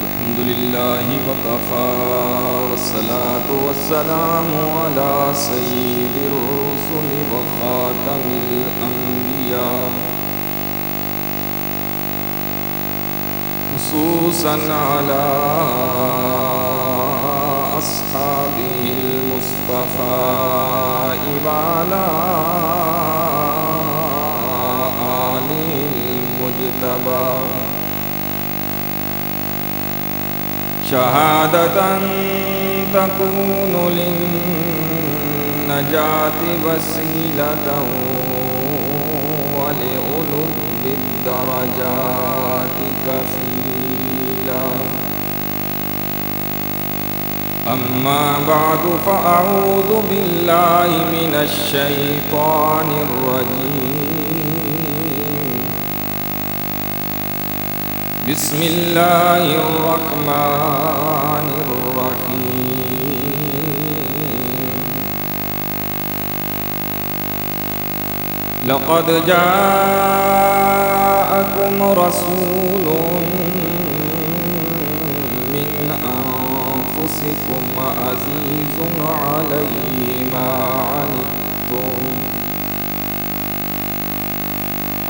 الحمد لله وكفى والصلاة والسلام على سيد الرسل وخاتم الأنبياء خصوصا على أصحابه المصطفى وعلى آله المجتبى شهادة تكون للنجاة وسيلة ولعلو الدرجات كفيلا أما بعد فأعوذ بالله من الشيطان الرجيم بسم الله الرحمن الرحيم لقد جاءكم رسول من أنفسكم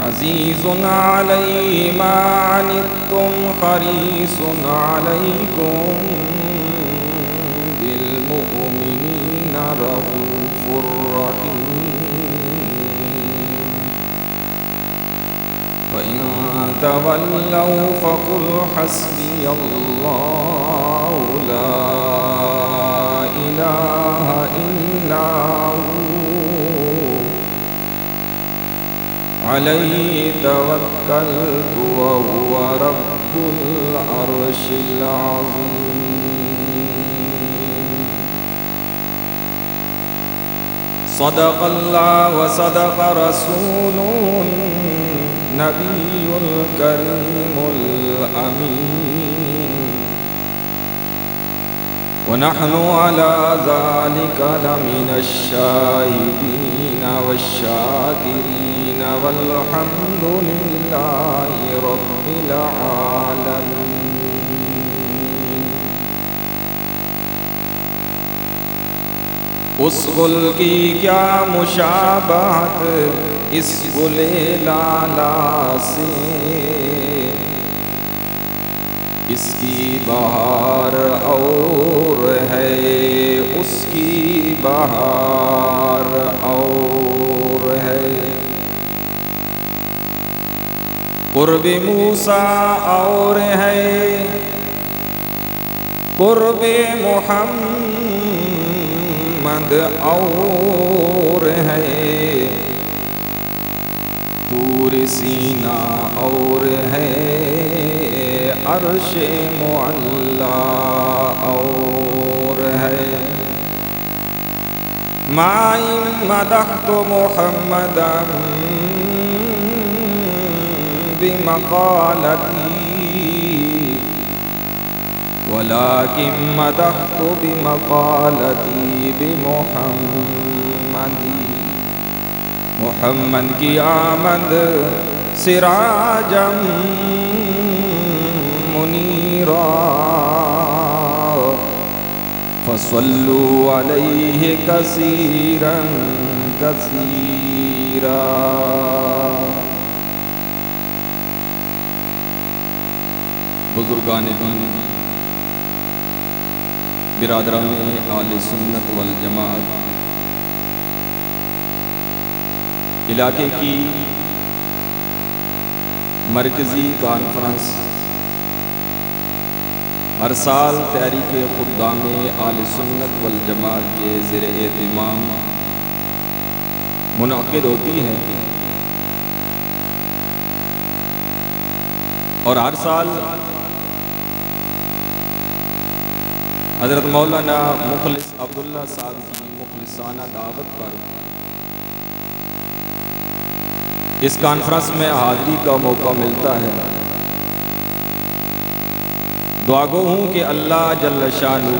عزيز عليه ما عنتم حريص عليكم بالمؤمنين رؤوف رحيم فإن تولوا فقل حسبي الله لا إله إلا هو عليه توكلت وهو رب العرش العظيم صدق الله وصدق رسوله النبي الكريم الأمين ونحن على ذلك لمن الشاهدين والشاكرين والحمد لله رب العالمين اس گل کی کیا مشابہت اس گل لالا سے اس کی بہار اور ہے اس کی بہار اور ہے قرب موسیٰ اور ہے قرب محمد اور ہے طور سینہ اور ہے عرش معلا اور ہے ما إن مدحت محمدا بمقالتي ولكن مدحت بمقالتي محمد کی آمد سراجا منیرا فصلوا علیہ کثیرا کثیرا بزرگان دین، برادران اہل سنت والجماعت، علاقے کی مرکزی کانفرنس ہر سال تحریک خدام اہل سنت والجماعت کے زیر اہتمام منعقد ہوتی ہے اور ہر سال حضرت مولانا مخلص عبداللہ صاحب کی مخلصانہ دعوت پر اس کانفرنس میں حاضری کا موقع ملتا ہے۔ دعا گو ہوں کہ اللہ جل شانہ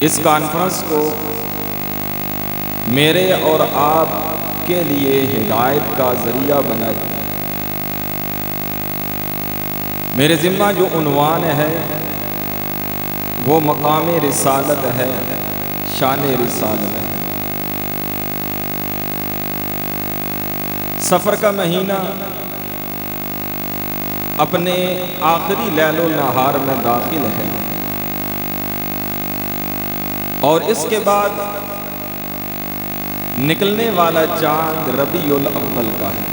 اس کانفرنس کو میرے اور آپ کے لیے ہدایت کا ذریعہ بنائے۔ میرے ذمہ جو عنوان ہے وہ مقام رسالت ہے، شان رسالت ہے۔ سفر کا مہینہ اپنے آخری لیل و نہار میں داخل ہے، اور اس کے بعد نکلنے والا چاند ربیع الاول کا ہے۔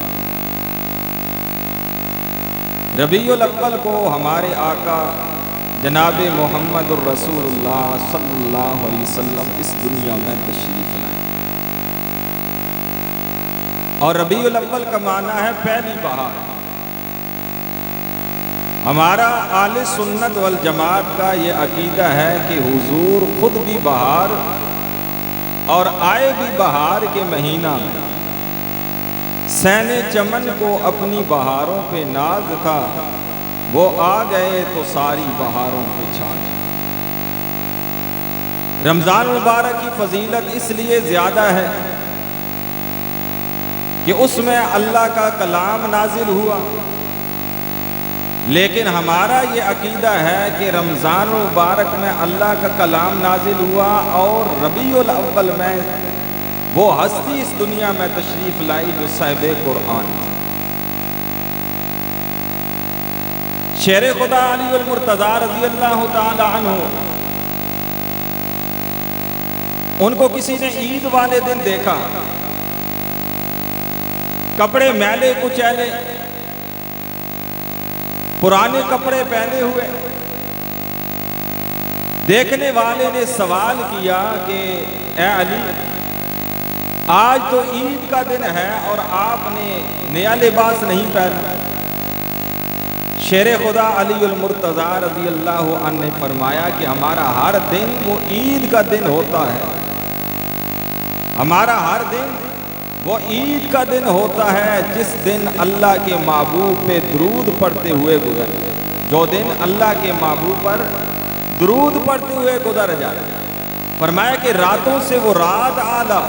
ربیع الاول کو ہمارے آقا جناب محمد الرسول اللہ صلی اللہ علیہ وسلم اس دنیا میں تشریف لائے، اور ربیع الاول کا معنی ہے پہلی بہار۔ ہمارا اہل سنت والجماعت کا یہ عقیدہ ہے کہ حضور خود بھی بہار اور آئے بھی بہار کے مہینہ میں۔ سین چمن کو اپنی بہاروں پہ ناز تھا، وہ آ گئے تو ساری بہاروں پہ چھا گئے۔ رمضان مبارک کی فضیلت اس لیے زیادہ ہے کہ اس میں اللہ کا کلام نازل ہوا، لیکن ہمارا یہ عقیدہ ہے کہ رمضان مبارک میں اللہ کا کلام نازل ہوا اور ربیع الاول میں وہ ہستی اس دنیا میں تشریف لائی جو صاحب قرآن تھی۔ شیر خدا علی المرتضیٰ رضی اللہ تعالی عنہ، ان کو کسی نے عید والے دن دیکھا، کپڑے میلے کچیلے، پرانے کپڑے پہنے ہوئے۔ دیکھنے والے نے سوال کیا کہ اے علی، آج تو عید کا دن ہے اور آپ نے نیا لباس نہیں پہنا۔ شیر خدا علی المرتضیٰ رضی اللہ عنہ نے فرمایا کہ ہمارا ہر دن وہ عید کا دن ہوتا ہے، ہمارا ہر دن وہ عید کا دن ہوتا ہے جس دن اللہ کے محبوب پہ درود پڑھتے ہوئے گزر، جو دن اللہ کے محبوب پر درود پڑھتے ہوئے گزر جائے۔ فرمایا کہ راتوں سے وہ رات اعلیٰ،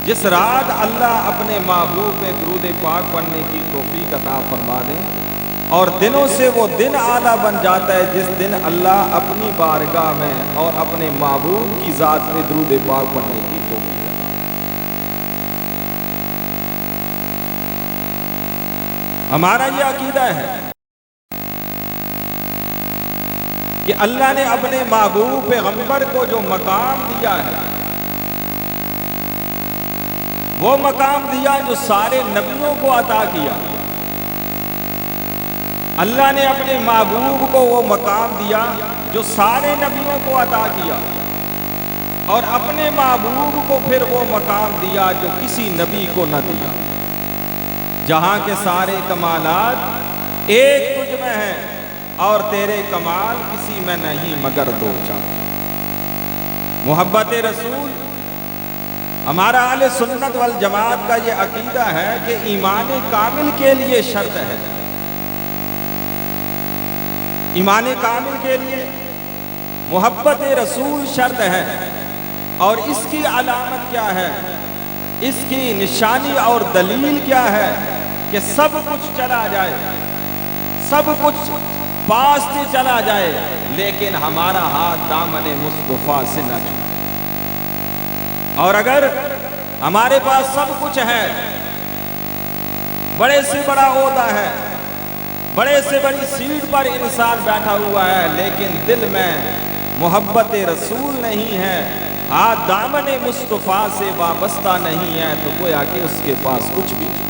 جس رات اللہ اپنے محبوب پہ درود پاک پڑھنے کی توفیق عطا فرما دے، اور دنوں سے وہ دن اعلیٰ بن جاتا ہے جس دن اللہ اپنی بارگاہ میں اور اپنے محبوب کی ذات پہ درود پاک پڑھنے کی توفیق عطا۔ ہمارا یہ عقیدہ ہے کہ اللہ نے اپنے محبوب پیغمبر کو جو مقام دیا ہے، وہ مقام دیا جو سارے نبیوں کو عطا کیا۔ اللہ نے اپنے محبوب کو وہ مقام دیا جو سارے نبیوں کو عطا کیا، اور اپنے محبوب کو پھر وہ مقام دیا جو کسی نبی کو نہ دیا۔ جہاں کے سارے کمالات ایک تجھ میں ہیں، اور تیرے کمال کسی میں نہیں مگر دو چار۔ محبت رسول ہمارا اہل سنت والجماعت کا یہ عقیدہ ہے کہ ایمان کامل کے لیے شرط ہے۔ ایمان کامل کے لیے محبت رسول شرط ہے، اور اس کی علامت کیا ہے، اس کی نشانی اور دلیل کیا ہے کہ سب کچھ چلا جائے، سب کچھ پاس سے چلا جائے، لیکن ہمارا ہاتھ دامن مصطفیٰ سے نہ چھوٹے۔ اور اگر ہمارے پاس سب کچھ ہے، بڑے سے بڑا عہدہ ہے، بڑے سے بڑی سیٹ پر انسان بیٹھا ہوا ہے، لیکن دل میں محبت رسول نہیں ہے، ہاتھ دامن مصطفیٰ سے وابستہ نہیں ہے، تو گویا کہ اس کے پاس کچھ بھی نہیں۔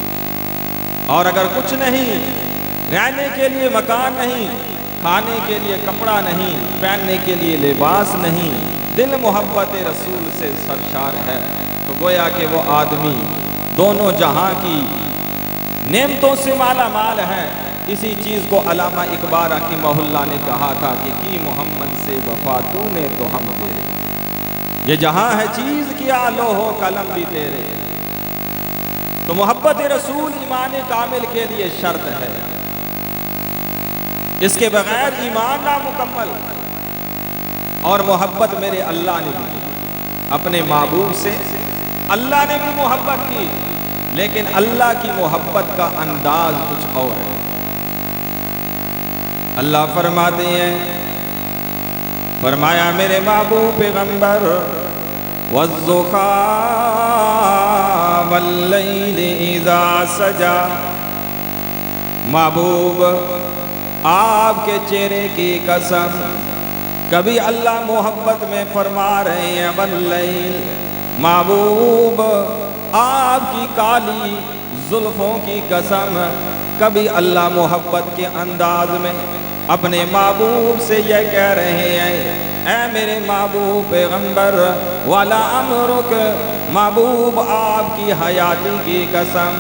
اور اگر کچھ نہیں، رہنے کے لیے مکان نہیں، کھانے کے لیے کپڑا نہیں، پہننے کے لیے لباس نہیں، دل محبت رسول سے سرشار ہے، تو گویا کہ وہ آدمی دونوں جہاں کی نعمتوں سے مالا مال ہے۔ اسی چیز کو علامہ اقبال رحمہ اللہ نے کہا تھا کہ کی محمد سے وفا تو نے تو ہم تیرے، یہ جہاں ہے چیز کیا لوح و قلم بھی تیرے۔ تو محبت رسول ایمان کامل کے لیے شرط ہے، اس کے بغیر ایمان نامکمل۔ اور محبت میرے اللہ نے بھی اپنے محبوب سے، اللہ نے بھی محبت کی، لیکن اللہ کی محبت کا انداز کچھ اور ہے۔ اللہ فرماتے ہیں، فرمایا میرے محبوب پیغمبر والضحیٰ واللیل اذا سجا، محبوب آپ کے چہرے کی قسم، کبھی اللہ محبت میں فرما رہے ہیں واللیل، محبوب آپ کی کالی زلفوں کی قسم، کبھی اللہ محبت کے انداز میں اپنے محبوب سے یہ کہہ رہے ہیں، اے میرے محبوب پیغمبر والا امرک، محبوب آپ کی حیاتی کی قسم،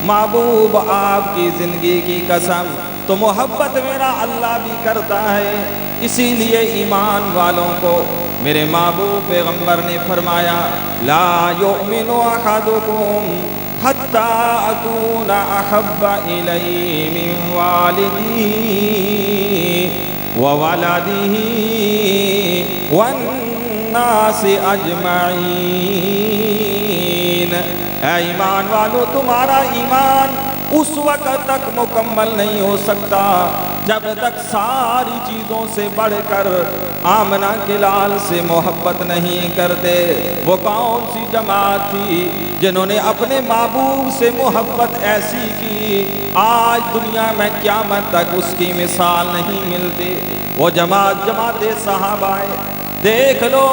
محبوب آپ کی زندگی کی قسم۔ تو محبت میرا اللہ بھی کرتا ہے، اسی لیے ایمان والوں کو میرے محبوب پیغمبر نے فرمایا، لا یؤمن احدکم حتی اکون احب الیہ من والدہ وولدہ والناس اجمعین۔ اے ایمان والو، تمہارا ایمان اس وقت تک مکمل نہیں ہو سکتا جب تک ساری چیزوں سے بڑھ کر آمنہ کے لال سے محبت نہیں کرتے۔ وہ کون سی جماعت تھی جنہوں نے اپنے محبوب سے محبت ایسی کی، آج دنیا میں قیامت تک اس کی مثال نہیں ملتی۔ وہ جماعت صحابہ ہے۔ دیکھ لو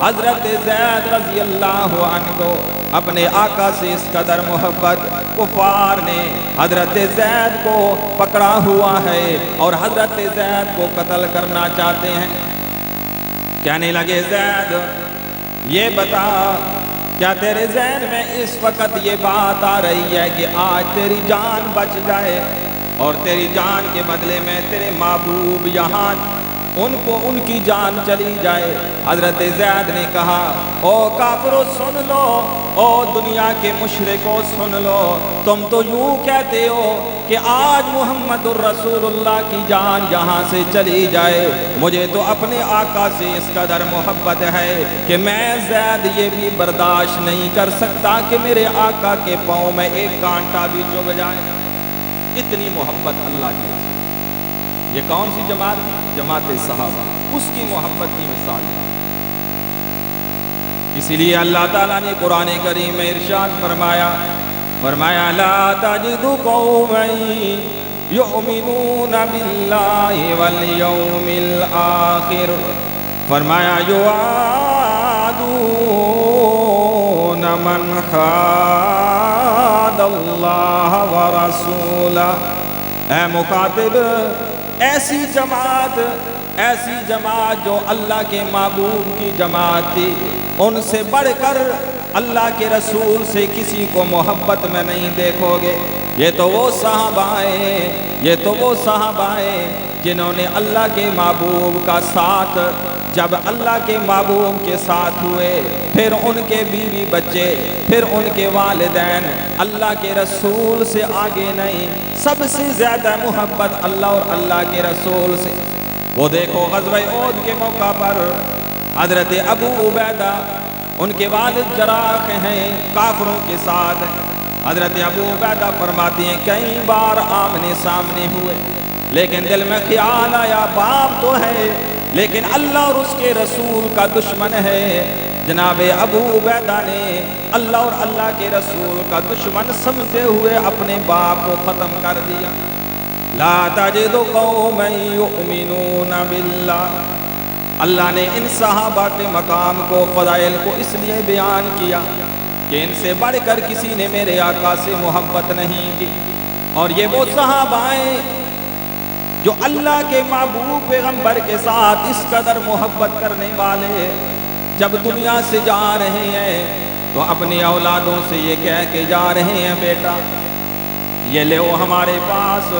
حضرت زید رضی اللہ عنہ کو اپنے آقا سے اس قدر محبت، کفار نے حضرت زید کو پکڑا ہوا ہے اور حضرت زید کو قتل کرنا چاہتے ہیں۔ کہنے لگے، زید یہ بتا، کیا تیرے ذہن میں اس وقت یہ بات آ رہی ہے کہ آج تیری جان بچ جائے اور تیری جان کے بدلے میں تیرے محبوب یہاں ان کی جان چلی جائے؟ حضرت زید نے کہا، او کافرو سن لو، او دنیا کے مشرکو سن لو، تم تو یوں کہتے ہو کہ آج محمد الرسول اللہ کی جان یہاں سے چلی جائے، مجھے تو اپنے آقا سے اس قدر محبت ہے کہ میں زید یہ بھی برداشت نہیں کر سکتا کہ میرے آقا کے پاؤں میں ایک کانٹا بھی چبھ جائے۔ اتنی محبت اللہ کی۔ یہ کون سی جماعت تھی؟ جماعت صحابہ، اس کی محبت کی مثال ہے۔ اسی لیے اللہ تعالیٰ نے قرآن کریم میں ارشاد فرمایا لا تجد قوما یؤمنون باللہ والیوم الآخر، فرمایا یوادون من حاد اللہ ورسولہ۔ اے مخاطب، ایسی جماعت جو اللہ کے محبوب کی جماعت تھی، ان سے بڑھ کر اللہ کے رسول سے کسی کو محبت میں نہیں دیکھو گے۔ یہ تو وہ صحابہ ہیں جنہوں نے اللہ کے محبوب کا ساتھ، جب اللہ کے محبوب کے ساتھ ہوئے، پھر ان کے بیوی بچے، پھر ان کے والدین اللہ کے رسول سے آگے نہیں، سب سے زیادہ محبت اللہ اور اللہ کے رسول سے۔ وہ دیکھو غزوہ احد کے موقع پر حضرت ابو عبیدہ، ان کے والد جراح ہیں، کافروں کے ساتھ حضرت ابو عبیدہ فرماتے ہیں کئی بار آمنے سامنے ہوئے، لیکن دل میں خیال آیا باپ تو ہے لیکن اللہ اور اس کے رسول کا دشمن ہے۔ جناب ابو عبیدہ نے اللہ اور اللہ کے رسول کا دشمن سمجھتے ہوئے اپنے باپ کو ختم کر دیا۔ لا تجد قوما یؤمنون باللہ۔ اللہ نے ان صحابہ کے مقام کو، فضائل کو اس لیے بیان کیا کہ ان سے بڑھ کر کسی نے میرے آقا سے محبت نہیں کی۔ اور یہ وہ صحابہ ہیں جو اللہ کے محبوب پیغمبر کے ساتھ اس قدر محبت کرنے والے، جب دنیا سے جا رہے ہیں تو اپنی اولادوں سے یہ کہہ کے جا رہے ہیں، بیٹا یہ لے وہ ہمارے پاس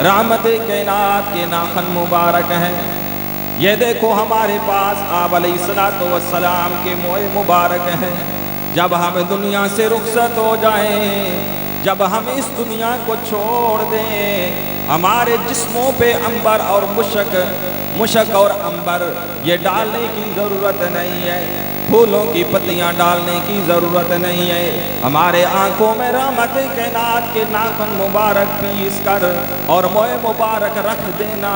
رحمت کائنات کے ناخن مبارک ہیں، یہ دیکھو ہمارے پاس آپ علیہ السلام کے موئے مبارک ہیں۔ جب ہم دنیا سے رخصت ہو جائیں، جب ہم اس دنیا کو چھوڑ دیں، ہمارے جسموں پہ عنبر اور مشک اور عنبر یہ ڈالنے کی ضرورت نہیں ہے، پھولوں کی پتیاں ڈالنے کی ضرورت نہیں ہے، ہمارے آنکھوں میں رحمت کائنات کے ناخن مبارک پیس کر اور موئے مبارک رکھ دینا،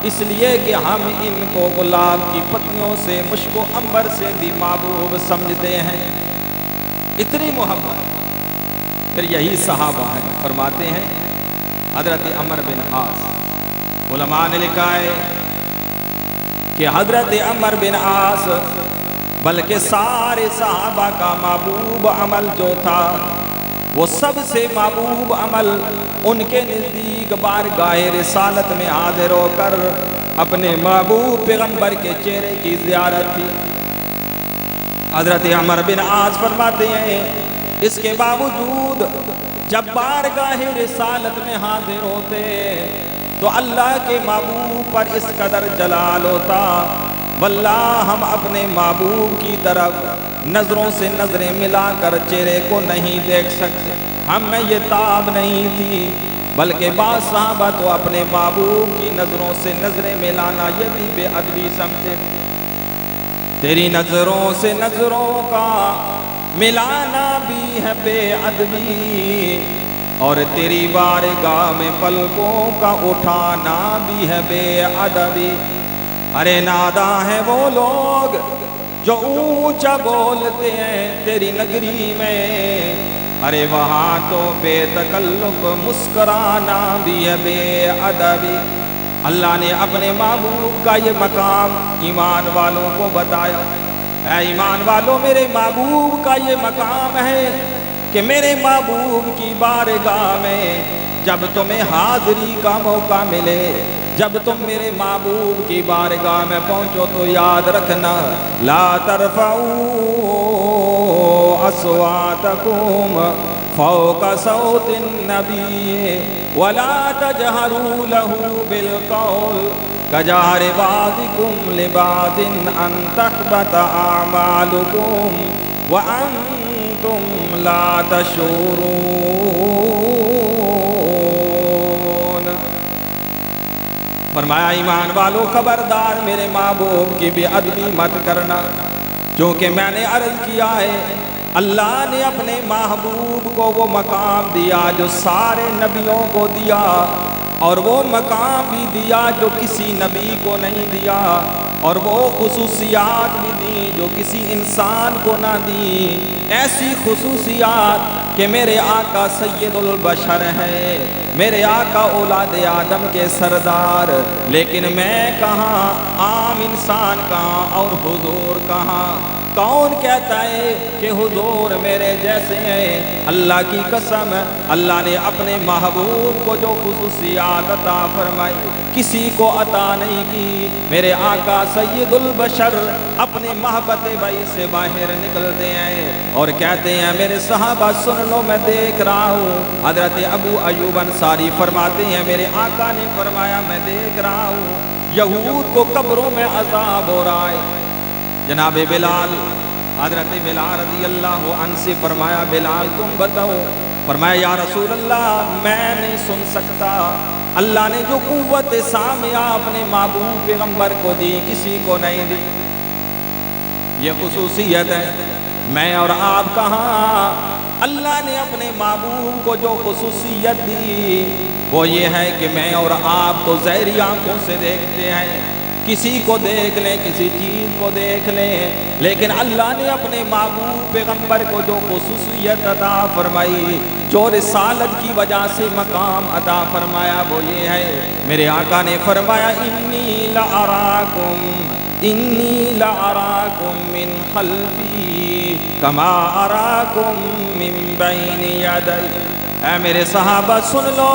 اس لیے کہ ہم ان کو گلاب کی پتیوں سے، مشک و عنبر سے بھی محبوب سمجھتے ہیں۔ اتنی محبت۔ پھر یہی صحابہ ہیں، فرماتے ہیں حضرت عمر بن عاص، علماء نے لکھا ہے کہ حضرت عمر بن عاص بلکہ سارے صحابہ کا محبوب عمل جو تھا، وہ سب سے محبوب عمل ان کے نزدیک بارگاہ رسالت میں حاضر ہو کر اپنے محبوب پیغمبر کے چہرے کی زیارت تھی۔ حضرت عمر بن عاص فرماتے ہیں اس کے باوجود جب بارگاہ رسالت میں حاضر ہوتے تو اللہ کے محبوب پر اس قدر جلال ہوتا، واللہ ہم اپنے محبوب کی طرف نظروں سے نظریں ملا کر چہرے کو نہیں دیکھ سکتے، ہم میں یہ تاب نہیں تھی، بلکہ بعض صحابہ تو اپنے محبوب کی نظروں سے نظریں ملانا یہ بھی بے ادبی سمجھتے۔ تیری نظروں سے نظروں کا ملانا بھی ہے بے ادبی، اور تیری بارگاہ میں پلکوں کا اٹھانا بھی ہے بے ادبی۔ ارے ناداں ہیں وہ لوگ جو اونچا بولتے ہیں تیری نگری میں، ارے وہاں تو بے تکلف مسکرانا بھی ہے بے ادبی۔ اللہ نے اپنے محبوب کا یہ مقام ایمان والوں کو بتایا، اے ایمان والوں میرے محبوب کا یہ مقام ہے کہ میرے محبوب کی بارگاہ میں جب تمہیں حاضری کا موقع ملے، جب تم میرے محبوب کی بارگاہ میں پہنچو تو یاد رکھنا، لا ترفعوا اصواتکم فوق صوت النبی ولا تجہروا له بالقول کجہر بعضکم لبعض ان تحبط اعمالکم وانتم لا تشعرون۔ فرمایا ایمان والو خبردار میرے محبوب کی بے ادبی مت کرنا، کیونکہ میں نے عرض کیا ہے اللہ نے اپنے محبوب کو وہ مقام دیا جو سارے نبیوں کو دیا، اور وہ مقام بھی دیا جو کسی نبی کو نہیں دیا، اور وہ خصوصیات بھی دی جو کسی انسان کو نہ دی، ایسی خصوصیات کہ میرے آقا سید البشر ہے، میرے آقا اولاد آدم کے سردار، لیکن میں کہاں، عام انسان کہاں اور حضور کہاں؟ کون کہتا ہے کہ حضور میرے جیسے ہیں؟ اللہ کی قسم اللہ نے اپنے محبوب کو جو خصوصیات عطا فرمائی کسی کو عطا نہیں کی۔ میرے آقا سید البشر اپنے محبت بھائی سے باہر نکلتے ہیں اور کہتے ہیں میرے صحابہ سن لو میں دیکھ رہا ہوں۔ حضرت ابو ایوب انصاری فرماتے ہیں میرے آقا نے فرمایا میں دیکھ رہا ہوں یہود کو قبروں میں عذاب ہو رہا ہے۔ جناب بلال، حضرت بلال رضی اللہ عنہ سے فرمایا بلال تم بتاؤ، فرمایا یا رسول اللہ میں نہیں سن سکتا، اللہ نے جو قوت سامعہ اپنے محبوب پیغمبر کو دی کسی کو نہیں دی، یہ خصوصیت ہے۔ میں اور آپ کہاں، اللہ نے اپنے محبوب کو جو خصوصیت دی وہ یہ ہے کہ میں اور آپ تو ظاہری آنکھوں سے دیکھتے ہیں، کسی کو دیکھ لیں کسی چیز کو دیکھ لیں، لیکن اللہ نے اپنے محبوب پیغمبر کو جو خصوصیت عطا فرمائی، جو رسالت کی وجہ سے مقام عطا فرمایا وہ یہ ہے، میرے آقا نے فرمایا انی لأراکم من خلفی کما اراکم من بین یدی۔ اے میرے صحابہ سن لو،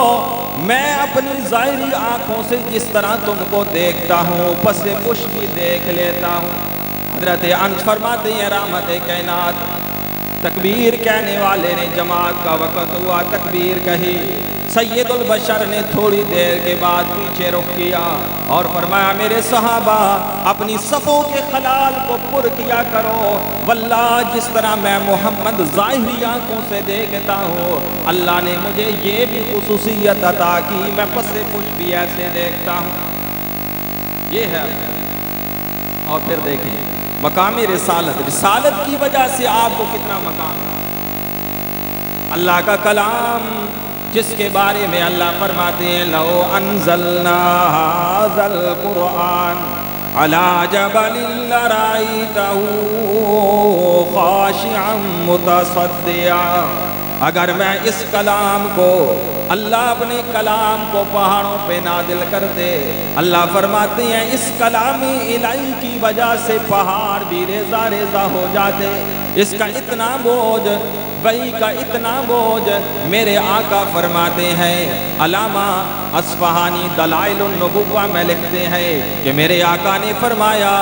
میں اپنی ظاہری آنکھوں سے جس طرح تم کو دیکھتا ہوں پس پش بھی دیکھ لیتا ہوں۔ حضرت انس فرماتے ہیں رحمت کائنات تکبیر کہنے والے نے جماعت کا وقت ہوا تکبیر کہی، سید البشر نے تھوڑی دیر کے بعد پیچھے رخ کیا اور فرمایا میرے صحابہ اپنی صفوں کے خلال کو پر کیا کرو، واللہ جس طرح میں محمد ظاہری آنکھوں سے دیکھتا ہوں اللہ نے مجھے یہ بھی خصوصیت عطا کی، میں پس پش بھی ایسے دیکھتا ہوں۔ یہ ہے، اور پھر دیکھیں مقام رسالت، رسالت کی وجہ سے آپ کو کتنا مقام ہے۔ اللہ کا کلام جس کے بارے میں اللہ فرماتے ہیں لو انزلنا ھذا القرآن علی جبل لرأیتہ خاشعا متصدعا، اگر میں اس کلام کو، اللہ اپنے کلام کو پہاڑوں پہ نازل کر دے، اللہ فرماتے ہیں اس کلامی الہی کی وجہ سے پہاڑ بھی ریزہ ریزہ ہو جاتے۔ اس کا اتنا بوجھ، وحی کا اتنا بوجھ، میرے آقا فرماتے ہیں، علامہ اصفہانی دلائل النبوہ میں لکھتے ہیں کہ میرے آقا نے فرمایا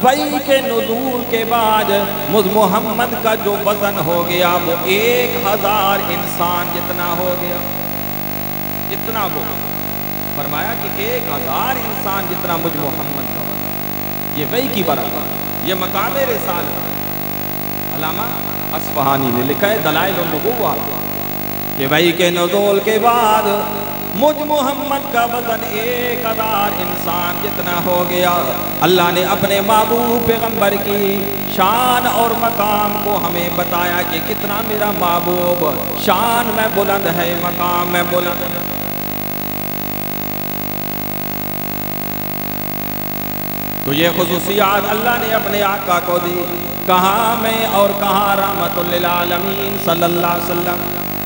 وحی کے نزول کے بعد محمد کا جو وزن ہو گیا وہ 1000 انسان جتنا ہو گیا۔ اتنا وہ فرمایا کہ 1000 انسان جتنا مجھ محمد کا وزن، یہ وحی کی برکت، یہ مقام رسالت۔ علامہ اصفہانی نے لکھا ہے دلائل النبوہ کہ وحی کے نزول کے بعد مجھ محمد کا وزن 1000 انسان جتنا ہو گیا۔ اللہ نے اپنے محبوب پیغمبر کی شان اور مقام کو ہمیں بتایا کہ کتنا میرا محبوب شان میں بلند ہے، مقام میں بلند ہے۔ تو یہ خصوصیات اللہ نے اپنے آقا کو دی۔ کہاں میں اور کہاں رحمت للعالمین صلی اللہ علیہ وسلم،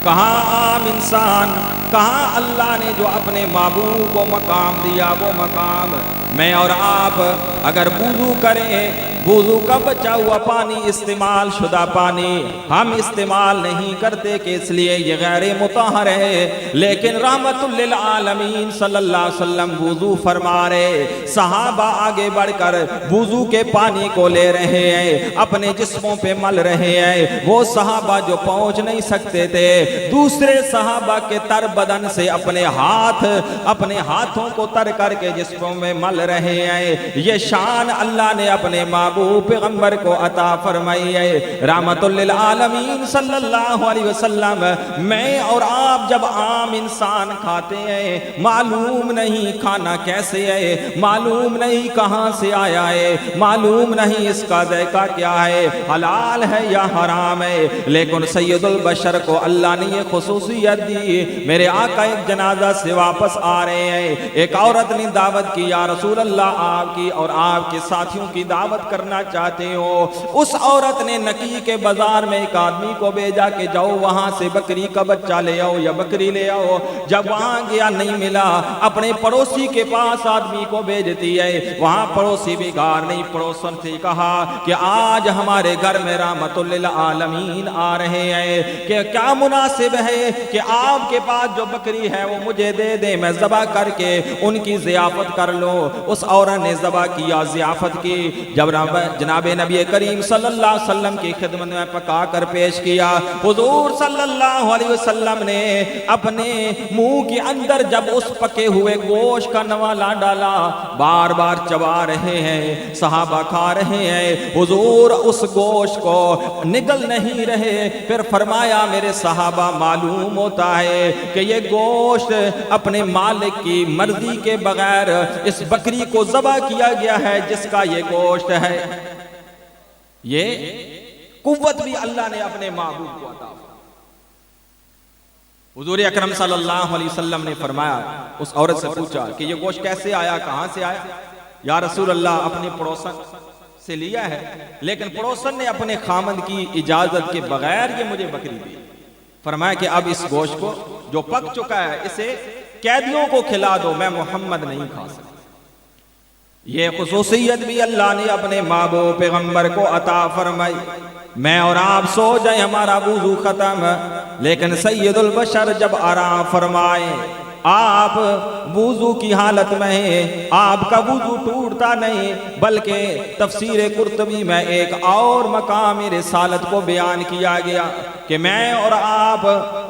کہاں عام انسان، کہاں اللہ نے جو اپنے محبوب کو مقام دیا وہ مقام میں اور آپ اگر وضو کریں، وضو کا بچا ہوا پانی، استعمال شدہ پانی ہم استعمال نہیں کرتے کہ اس لیے یہ غیر مطہر ہے، لیکن رحمت للعالمین صلی اللہ علیہ وسلم وضو فرما رہے، صحابہ آگے بڑھ کر وضو کے پانی کو لے رہے ہیں، اپنے جسموں پہ مل رہے ہیں۔ وہ صحابہ جو پہنچ نہیں سکتے تھے دوسرے صحابہ کے تر بدن سے اپنے ہاتھوں کو تر کر کے جسموں میں مل رہے ہیں۔ یہ شان اللہ نے اپنے محبوب پیغمبر کو عطا فرمائی ہے، رحمت للعالمین صلی اللہ علیہ وسلم۔ میں اور آپ جب عام انسان کھاتے ہیں، معلوم نہیں کھانا کیسے ہے، معلوم نہیں کہاں سے آیا ہے، معلوم نہیں اس کا ذائقہ کیا ہے، حلال ہے یا حرام ہے، لیکن سید البشر کو اللہ نے یہ خصوصیت دی۔ میرے آقا ایک جنازہ سے واپس آ رہے ہیں، ایک عورت نے دعوت کی، یا رسول اللہ آپ کی اور آپ کے ساتھیوں کی دعوت کرنا چاہتے ہو۔ اس عورت نے نکی کے بازار میں ایک آدمی کو بھیجا کہ جاؤ وہاں سے بکری کا بچہ لے آؤ یا بکری لے آؤ۔ جب وہاں گیا نہیں ملا، اپنے پڑوسی کے پاس آدمی کو بھیجتی ہے، وہاں پڑوسی بھی گار نہیں، پڑوسن سے کہا کہ آج ہمارے گھر میں رحمت للعالمین آ رہے ہیں، کہ کیا مناسب ہے کہ آپ کے پاس جو بکری ہے وہ مجھے دے دیں، میں ذبح کر کے ان کی ضیافت کر لوں۔ اس عورت نے ذبح کیا، ضیافت کی، جب جناب نبی کریم صلی اللہ علیہ وسلم کی خدمت میں پکا کر پیش کیا، حضور صلی اللہ علیہ وسلم نے اپنے منہ کے اندر جب اس پکے ہوئے گوشت کا نوالا ڈالا، بار بار چبا رہے ہیں، صحابہ کھا رہے ہیں، حضور اس گوشت کو نگل نہیں رہے۔ پھر فرمایا میرے صحابہ معلوم ہوتا ہے کہ یہ گوشت اپنے مالک کی مرضی کے بغیر اس بکری کو ذبح کیا گیا ہے جس کا یہ گوشت ہے۔ یہ قوت بھی اللہ نے اپنے محبوب کو عطا فرمائی۔ حضور اکرم صلی اللہ علیہ وسلم نے فرمایا، اس عورت سے پوچھا کہ یہ گوشت کیسے آیا، کہاں سے آیا؟ یا رسول اللہ اپنے پڑوسن سے لیا ہے، لیکن پڑوسن نے اپنے خامند کی اجازت کے بغیر یہ مجھے بکری دی۔ فرمایا کہ اب اس گوشت کو جو پک چکا ہے اسے قیدیوں کو کھلا دو، میں محمد نہیں کھا سکتا۔ یہ خصوصیت بھی اللہ نے اپنے محبوب پیغمبر کو عطا فرمائی۔ میں اور آپ سو جائیں ہمارا وضو ختم، لیکن سید البشر جب آرام فرمائے، آپ وضو کی حالت میں ہیں، آپ کا وضو ٹوٹتا نہیں، بلکہ تفسیر قرطبی میں ایک اور مقام رسالت کو بیان کیا گیا کہ میں اور آپ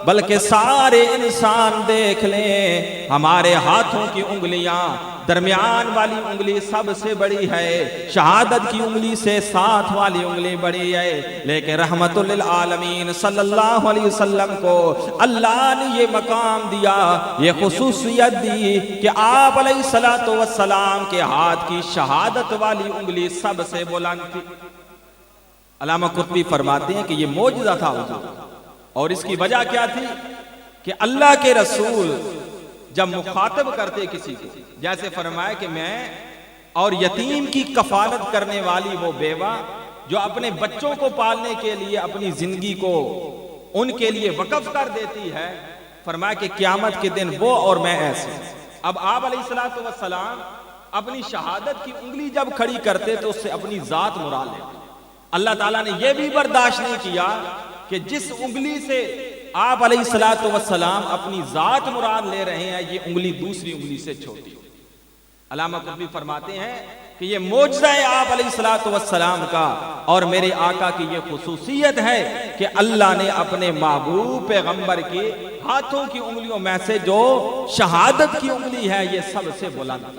بلکہ سارے انسان دیکھ لیں، ہمارے ہاتھوں کی انگلیاں درمیان والی انگلی سب سے بڑی ہے، شہادت کی انگلی سے ساتھ والی انگلی بڑی ہے، لیکن رحمت للعالمین صلی اللہ علیہ وسلم کو اللہ نے یہ مقام دیا، یہ خصوصیت دی کہ آپ علیہ الصلوۃ والسلام کے ہاتھ کی شہادت والی انگلی سب سے بلند تھی۔ علامہ قرطبی فرماتے ہیں کہ یہ معجزہ تھا حضور، اور اس کی وجہ کیا تھی کہ اللہ کے رسول جب مخاطب کرتے کسی کو، جیسے فرمایا کہ میں اور یتیم کی کفالت کرنے والی وہ بیوہ جو اپنے بچوں کو پالنے کے لیے اپنی زندگی کو ان کے لیے وقف کر دیتی ہے، فرمایا کہ قیامت کے دن وہ اور میں ایسے۔ اب آپ علیہ الصلوۃ والسلام اپنی شہادت کی انگلی جب کھڑی کرتے تو اس سے اپنی ذات مراد لیتے۔ اللہ تعالیٰ نے یہ بھی برداشت نہیں کیا کہ جس انگلی سے آپ علیہ الصلوۃ والسلام اپنی ذات مراد لے رہے ہیں یہ انگلی دوسری انگلی سے چھوٹی۔ علامہ قرطبی فرماتے ہیں کہ یہ معجزہ ہے آپ علیہ الصلوۃ والسلام کا، اور میرے آقا کی یہ خصوصیت ہے کہ اللہ نے اپنے محبوب پیغمبر کے ہاتھوں کی انگلیوں میں سے جو شہادت کی انگلی ہے یہ سب سے بلند۔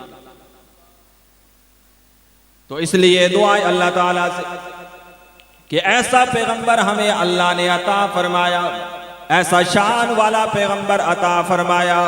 تو اس لیے دعائیں اللہ تعالیٰ سے کہ ایسا پیغمبر ہمیں اللہ نے عطا فرمایا، ایسا شان والا پیغمبر عطا فرمایا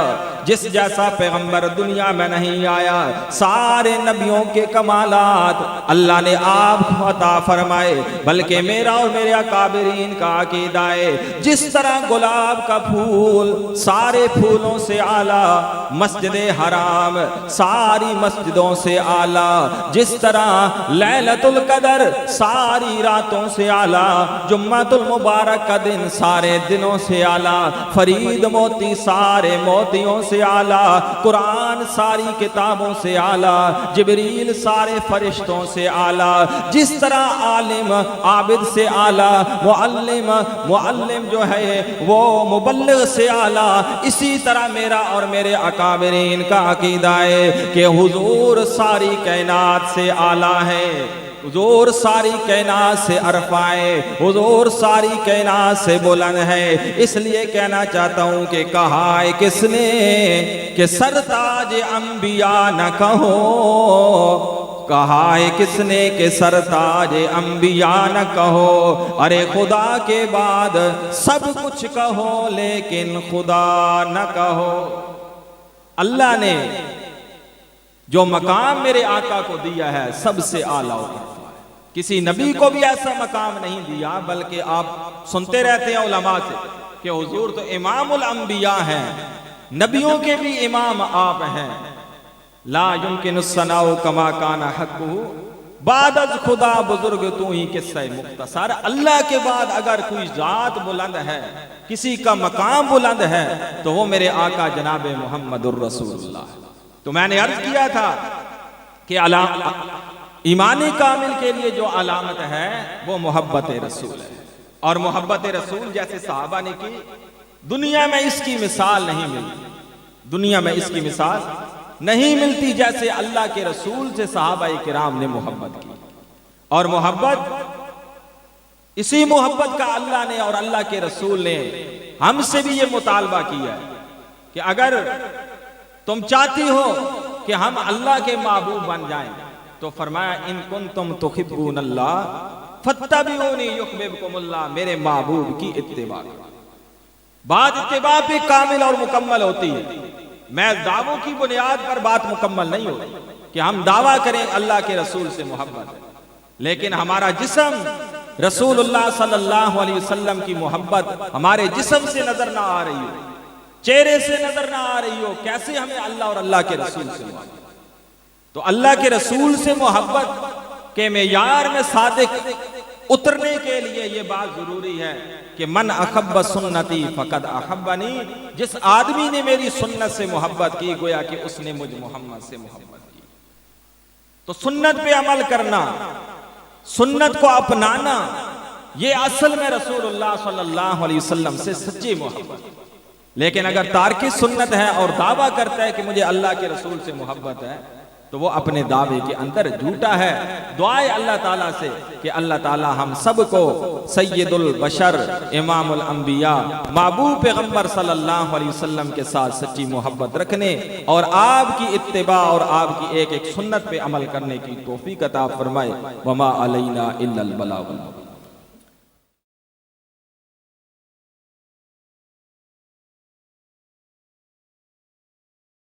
جس جیسا پیغمبر دنیا میں نہیں آیا۔ سارے نبیوں کے کمالات اللہ نے آپ کو عطا فرمائے، بلکہ میرا اور میرے اکابرین کا عقیدہ ہے جس طرح گلاب کا پھول سارے پھولوں سے اعلیٰ، مسجد حرام ساری مسجدوں سے اعلیٰ، جس طرح لیلۃ القدر ساری راتوں سے اعلیٰ، جمعۃ المبارک کا دن سارے دنوں سے اعلیٰ، فرید موتی سارے موتیوں سے اعلیٰ، قرآن ساری کتابوں سے اعلیٰ، جبریل سارے فرشتوں سے اعلیٰ، جس طرح عالم عابد سے اعلیٰ، معلم جو ہے وہ مبلغ سے اعلیٰ، اسی طرح میرا اور میرے اکابرین کا عقیدہ ہے کہ حضور ساری کائنات سے اعلیٰ ہے، حضور ساری کائنات سے عرفہ ہے، حضور ساری کائنات سے بلند ہے۔ اس لیے کہنا چاہتا ہوں کہ کہا ہے کس نے کہ سرتاج انبیاء نہ کہو، کہا ہے کس نے کہ سرتاج انبیاء نہ کہو، ارے خدا کے بعد سب کچھ کہو لیکن خدا نہ کہو۔ اللہ نے جو مقام میرے آقا کو دیا ہے سب سے اعلیٰ ہے، کسی نبی کو بھی ایسا مقام نہیں دیا، بلکہ آپ سنتے رہتے ہیں علماء سے کہ حضور تو امام الانبیاء ہیں، نبیوں کے بھی امام آپ ہیں۔ لا یمکن الثناء کما کان حقہ، بعد از خدا بزرگ تو ہی قصہ مختصر۔ اللہ کے بعد اگر کوئی ذات بلند ہے، کسی کا مقام بلند ہے تو وہ میرے آقا جناب محمد الرسول اللہ۔ تو میں نے عرض کیا تھا کہ ایمان کامل کے لیے جو علامت ہے وہ محبت رسول ہے، اور محبت رسول جیسے صحابہ نے کی، دنیا میں اس کی مثال نہیں ملتی، دنیا میں اس کی مثال نہیں ملتی جیسے اللہ کے رسول سے صحابہ کرام نے محبت کی۔ اور محبت، اسی محبت کا اللہ نے اور اللہ کے رسول نے ہم سے بھی یہ مطالبہ کیا ہے کہ اگر تم چاہتی ہو کہ ہم اللہ کے محبوب بن جائیں تو فرمایا ان کنتم تحبون اللہ فاتبعونی یحببکم اللہ، میرے محبوب کی اتباع کرو۔ بات اتباع پہ کامل اور مکمل ہوتی ہے، میں دعووں کی بنیاد پر بات مکمل نہیں ہوتی کہ ہم دعویٰ کریں اللہ کے رسول سے محبت، لیکن ہمارا جسم رسول اللہ صلی اللہ علیہ وسلم کی محبت ہمارے جسم سے نظر نہ آ رہی ہو، چہرے سے نظر نہ آ رہی ہو، کیسے ہمیں اللہ اور اللہ کے رسول سے محبت؟ تو اللہ کے رسول سے محبت کے معیار میں صادق اترنے کے لیے یہ بات ضروری ہے کہ من احب سنتی فقد احبنی، جس آدمی نے میری سنت سے محبت کی گویا کہ اس نے مجھ محمد سے محبت کی۔ تو سنت پہ عمل کرنا، سنت کو اپنانا، یہ اصل میں رسول اللہ صلی اللہ علیہ وسلم سے سچی محبت۔ لیکن اگر تارک سنت ہے اور دعویٰ کرتا ہے کہ مجھے اللہ کے رسول سے محبت ہے تو وہ اپنے دعوے کے اندر جھوٹا ہے۔ دعائے اللہ تعالیٰ سے کہ اللہ تعالیٰ ہم سب کو سید البشر امام الانبیاء محبوب پیغمبر صلی اللہ علیہ وسلم کے ساتھ سچی محبت رکھنے اور آپ کی اتباع اور آپ کی ایک ایک سنت پہ عمل کرنے کی توفیق عطا فرمائے۔ وما علینا الا البلاغ۔